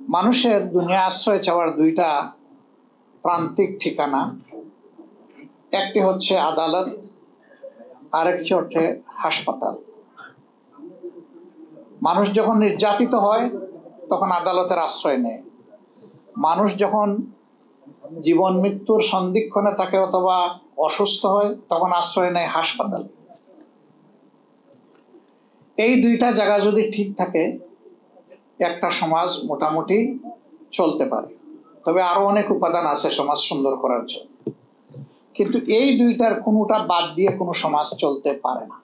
মানুষের দুনিয়া আশ্রয় চাওয়ার দুইটা প্রান্তিক ঠিকানা, একটি হচ্ছে আদালত, আরেকটি হচ্ছে হাসপাতাল। মানুষ যখন নির্যাতিত হয় তখন আদালতের আশ্রয় নেয়, মানুষ যখন জীবন মৃত্যুর সন্ধিক্ষণে থাকে অথবা অসুস্থ হয় তখন আশ্রয় নেয় হাসপাতাল। এই দুইটা জায়গা যদি ঠিক থাকে একটা সমাজ মোটামুটি চলতে পারে। তবে আরো অনেক উপাদান আছে সমাজ সুন্দর করার জন্য, কিন্তু এই দুইটার কোনোটা বাদ দিয়ে কোনো সমাজ চলতে পারে না।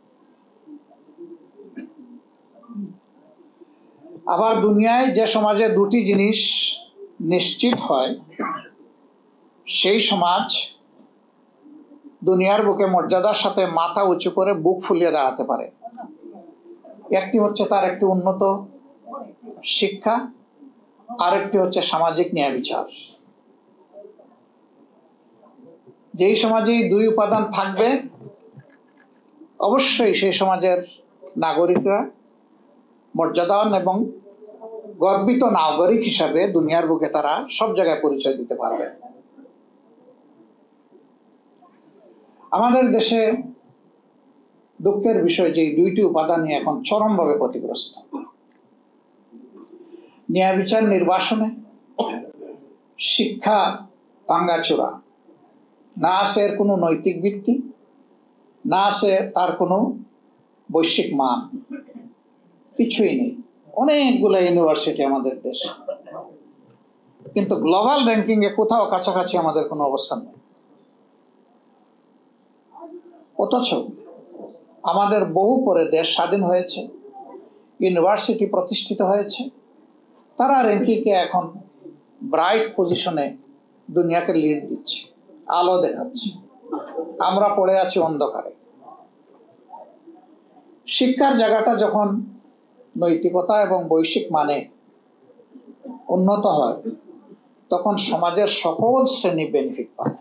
আবার দুনিয়ায় যে সমাজে দুটি জিনিস নিশ্চিত হয় সেই সমাজ দুনিয়ার বুকে মর্যাদার সাথে মাথা উঁচু করে বুক ফুলিয়ে দাঁড়াতে পারে। একটি হচ্ছে তার একটি উন্নত শিক্ষা, আরেকটি হচ্ছে সামাজিক ন্যায় বিচার। যেই সমাজে দুই উপাদান থাকবে অবশ্যই সেই সমাজের নাগরিকরা মর্যাদাবান এবং গর্বিত নাগরিক হিসাবে দুনিয়ার বুকে তারা সব জায়গায় পরিচয় দিতে পারবে। আমাদের দেশে দুঃখের বিষয় যে দুইটি উপাদানই এখন চরমভাবে ক্ষতিগ্রস্ত। ন্যায় বিচার নির্বাসনে, শিক্ষা ভাঙ্গাচোরা, না আছে এর কোনো নৈতিক ভিত্তি, না আছে তার কোনো বৈশ্বিক মান, কিছুই নেই। অনেকগুলো ইউনিভার্সিটি আমাদের দেশে, কিন্তু গ্লোবাল র্যাঙ্কিং এ কোথাও কাছাকাছি আমাদের কোনো অবস্থান নেই। অথচ আমাদের বহু পরে দেশ স্বাধীন হয়েছে, ইউনিভার্সিটি প্রতিষ্ঠিত হয়েছে, তারা র্যাঙ্কিংকে এখন ব্রাইট পজিশনে দুনিয়াকে লিড দিচ্ছে, আলো দেখাচ্ছে। আমরা পড়ে আছি অন্ধকারে। শিক্ষার জায়গাটা যখন নৈতিকতা এবং বৈশ্বিক মানে উন্নত হয় তখন সমাজের সকল শ্রেণী বেনিফিট পায়।